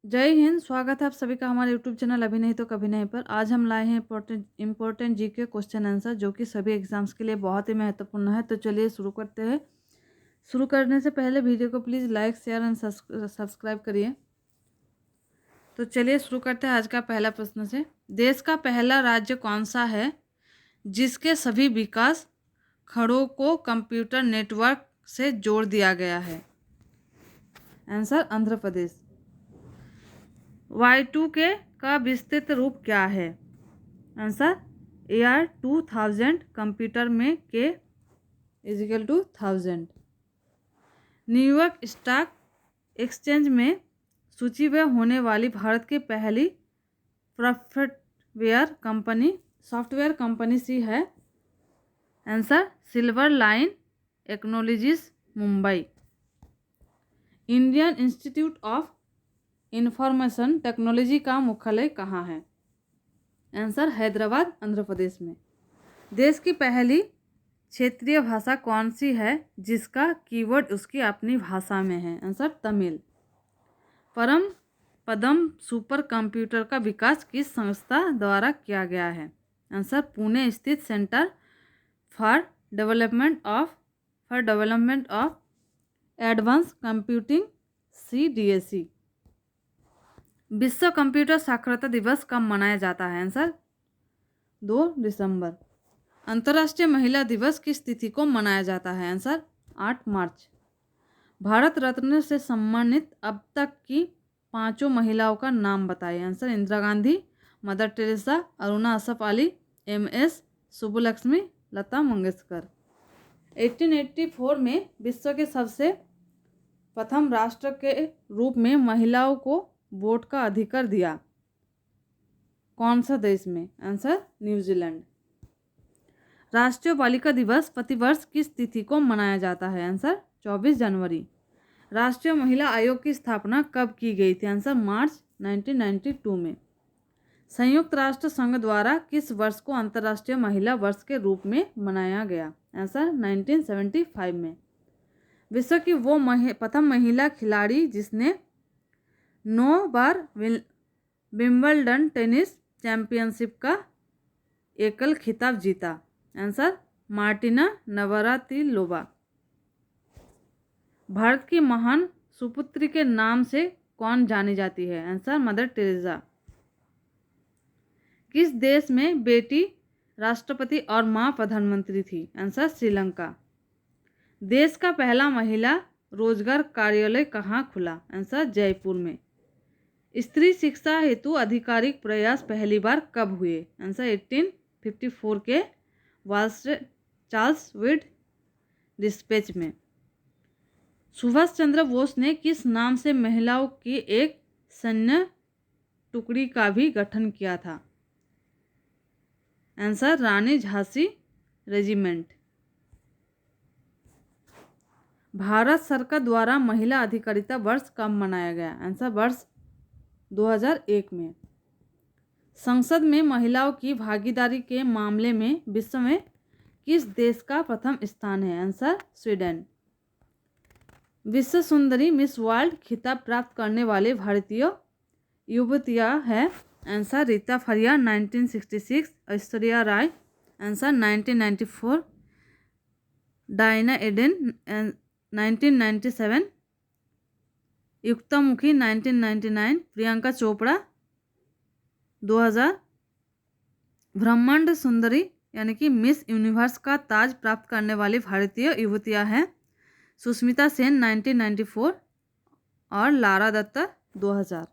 जय हिंद। स्वागत है आप सभी का हमारे यूट्यूब चैनल अभी नहीं तो कभी नहीं पर। आज हम लाए हैं इम्पोर्टेंट जीके क्वेश्चन आंसर जो कि सभी एग्जाम्स के लिए बहुत ही महत्वपूर्ण है। तो चलिए शुरू करते हैं। शुरू करने से पहले वीडियो को please like share and subscribe करिए। तो चलिए शुरू करते हैं आज का पहला प्रश्न से। देश का पहला राज्य कौन सा है जिसके सभी विकास खंडों को कंप्यूटर नेटवर्क से जोड़ दिया गया है? आंसर आंध्र प्रदेश। Y2K का विस्तृत रूप क्या है? आंसर AR 2000 कंप्यूटर में K is equal to 1000। New York stock exchange में सूचीबद्ध होने वाली भारत की पहली सॉफ्टवेयर कंपनी सी है? Answer silver line technologies Mumbai. Indian institute of information technology का मुख्यालय कहाँ है? आंसर हैदराबाद आंध्र प्रदेश में। देश की पहली क्षेत्रीय भाषा कौन सी है जिसका कीवर्ड उसकी अपनी भाषा में है? आंसर तमिल। परम पदम सुपर कंप्यूटर का विकास किस संस्था द्वारा किया गया है? आंसर पुणे स्थित centre for development of advance computing CDSE। विश्व कंप्यूटर साक्षरता दिवस कब मनाया जाता है? आंसर 2 दिसंबर। अंतर्राष्ट्रीय महिला दिवस किस तिथि को मनाया जाता है? आंसर 8 मार्च। भारत रत्न से सम्मानित अब तक की 5 महिलाओं का नाम बताइए। Answer Indira Gandhi, Mother Teresa, Aruna Asaf Ali, MS Subbulakshmi, Lata Mangeshkar. 1884 में विश्व के सबसे प्रथम राष्ट्र के रूप में महिलाओं को वोट का अधिकार दिया कौन सा देश में? Answer New Zealand. राष्ट्रीय बालिका दिवस प्रतिवर्ष किस तिथि को मनाया जाता है? आंसर 24 जनवरी। राष्ट्रीय महिला आयोग की स्थापना कब की गई थी? आंसर मार्च 1992 में। संयुक्त राष्ट्र संघ द्वारा किस वर्ष को अंतर्राष्ट्रीय महिला वर्ष के रूप में मनाया गया? आंसर 1975 में। विश्व की वो प्रथम महिला खिलाड़ी जिसने 9 बार विंबलडन टेनिस चैंपियनशिप का एकल खिताब जीता? Answer Martina Navratilova. भारत की महान सुपुत्री के नाम से कौन जानी जाती है? Answer mother Teresa. किस देश में बेटी राष्ट्रपति और मां प्रधानमंत्री थी? आंसर श्रीलंका। देश का पहला महिला रोजगार कार्यालय कहाँ खुला? आंसर जयपुर में। स्त्री शिक्षा हेतु आधिकारिक प्रयास पहली बार कब हुए? आंसर 1854 के चार्ल्स विड डिस्पैच में। सुभाष चंद्र बोस ने किस नाम से महिलाओं की एक सैन्य टुकड़ी का भी गठन किया था? आंसर रानी झांसी रेजिमेंट। भारत सरकार द्वारा महिला अधिकारिता वर्ष कब मनाया गया? आंसर वर्ष 2001 में। संसद में महिलाओं की भागीदारी के मामले में विश्व में किस देश का प्रथम स्थान है? Answer Sweden. विश्व सुंदरी मिस वर्ल्ड खिताब प्राप्त करने वाले भारतीय युवतियाँ है? आंसर रीता फरिया 1966, Aishwarya Rai answer 1994, Diana Aiden 1997, युक्ता मुखी 1999, प्रियंका चोपड़ा 2000। ब्रह्मांड सुंदरी यानी कि मिस यूनिवर्स का ताज प्राप्त करने वाली भारतीय युवतियाँ हैं? सुष्मिता सेन 1994 और लारा दत्ता 2000।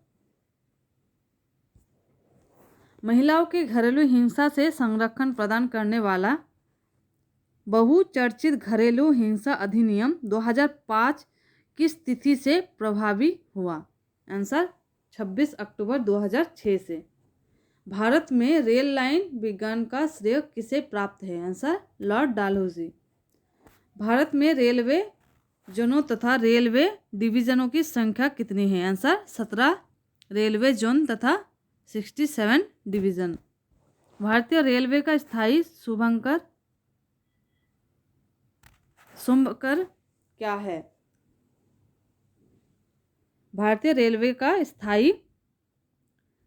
महिलाओं के घरेलू हिंसा से संरक्षण प्रदान करने वाला बहुचर्चित घरेलू हिंसा अधिनियम 2005 किस तिथि से प्रभावी हुआ? आंसर 26 अक्टूबर 2006 से। भारत में रेल लाइन विज्ञान का श्रेय किसे प्राप्त है? Answer Lord डालहौजी। भारत में रेलवे जोनों तथा रेलवे डिवीजनों की संख्या कितनी है? आंसर 17 रेलवे जोन तथा 67 डिवीजन। भारतीय रेलवे का स्थायी शुभंकर क्या है? भारतीय रेलवे का स्थायी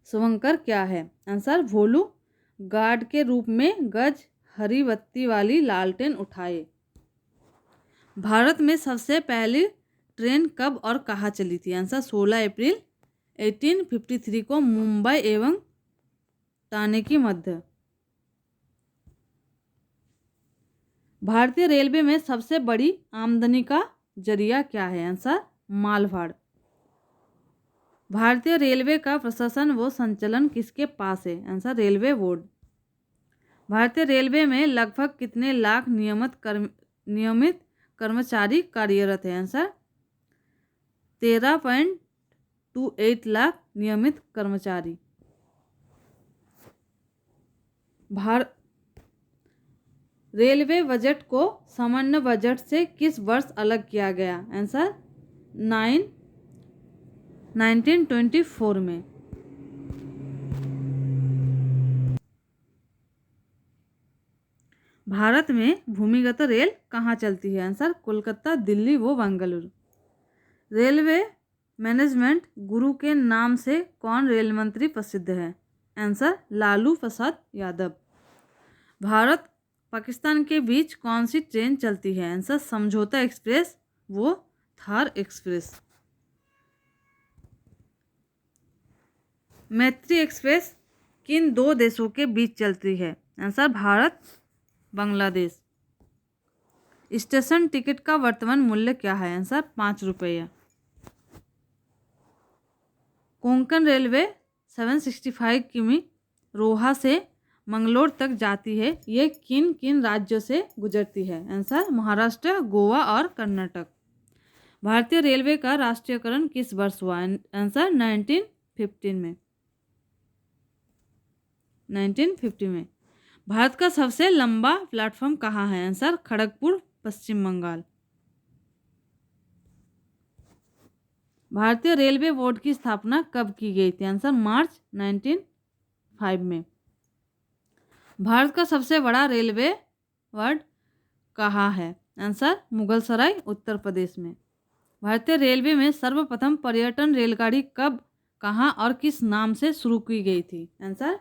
शुभंकर क्या है? आंसर भोलू गार्ड के रूप में गज हरी बत्ती वाली लालटेन उठाए। भारत में सबसे पहली ट्रेन कब और कहाँ चली थी? आंसर 16 अप्रैल 1853 को मुंबई एवं ठाणे के मध्य। भारतीय रेलवे में सबसे बड़ी आमदनी का जरिया क्या है? आंसर मालभाड़। भारतीय रेलवे का प्रशासन व संचालन किसके पास है? Answer railway board. भारतीय रेलवे में लगभग कितने लाख नियमित कर्मचारी कार्यरत है? आंसर 13.28 लाख नियमित कर्मचारी। रेलवे बजट को सामान्य बजट से किस वर्ष अलग किया गया? आंसर 1924 में। भारत में भूमिगत रेल कहाँ चलती है? आंसर कोलकाता, दिल्ली व बेंगलुरु। रेलवे मैनेजमेंट गुरु के नाम से कौन रेल मंत्री प्रसिद्ध है? आंसर लालू प्रसाद यादव। भारत पाकिस्तान के बीच कौन सी ट्रेन चलती है? आंसर समझौता एक्सप्रेस वो थार एक्सप्रेस। मैत्री एक्सप्रेस किन दो देशों के बीच चलती है? Answer Bharat Bangladesh. Station ticket का वर्तमान मूल्य क्या है? आंसर 5 रुपये। कोंकण रेलवे 765 किमी रोहा से मंगलोर तक जाती है। ये किन किन राज्यों से गुजरती है? आंसर महाराष्ट्र, गोवा और कर्नाटक। भारतीय रेलवे का राष्ट्रीयकरण किस वर्ष हुआ? आंसर 1950 में। 1950 में। भारत का सबसे लंबा प्लेटफॉर्म कहाँ है? आंसर खड़गपुर, पश्चिम बंगाल। भारतीय रेलवे बोर्ड की स्थापना कब की गई थी? आंसर मार्च 1905 में। भारत का सबसे बड़ा रेलवे वर्ड कहाँ है? आंसर मुगलसराय, उत्तर प्रदेश में। भारतीय रेलवे में सर्वप्रथम पर्यटन रेलगाड़ी कब, कहाँ और किस नाम से शुरू की गई थी? आंसर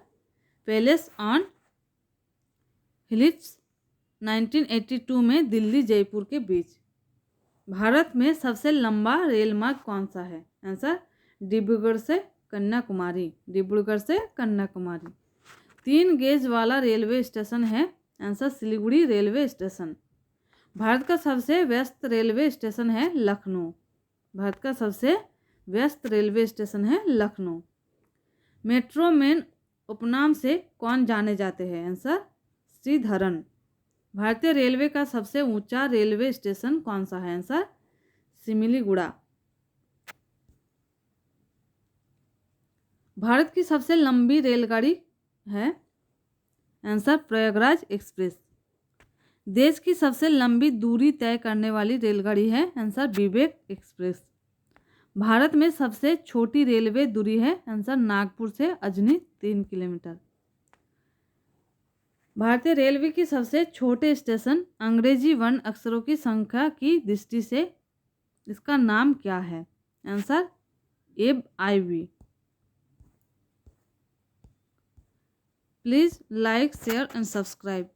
पैलेस ऑन व्हील्स 1982 में दिल्ली जयपुर के बीच। भारत में सबसे लंबा रेल मार्ग कौन सा है? आंसर डिब्रूगढ़ से कन्याकुमारी। डिब्रूगढ़ से कन्याकुमारी। 3 गेज वाला रेलवे स्टेशन है? Answer Siliguri railway station. Bharat का सबसे व्यस्त रेलवे स्टेशन है लखनऊ। भारत का सबसे व्यस्त रेलवे स्टेशन है लखनऊ। मेट्रो मैन उपनाम से कौन जाने जाते हैं? आंसर श्रीधरन। भारतीय रेलवे का सबसे ऊंचा रेलवे स्टेशन कौन सा है? आंसर सिमिलीगुड़ा। भारत की सबसे लंबी रेलगाड़ी है? Answer Prayagraj express. देश की सबसे लंबी दूरी तय करने वाली रेलगाड़ी है? आंसर विवेक एक्सप्रेस। भारत में सबसे छोटी रेलवे दूरी है? आंसर नागपुर से अजनी 3 किलोमीटर। भारतीय रेलवे की सबसे छोटे स्टेशन अंग्रेजी वर्ण अक्षरों की संख्या की दृष्टि से इसका नाम क्या है? Answer AIV। Please like, share and subscribe.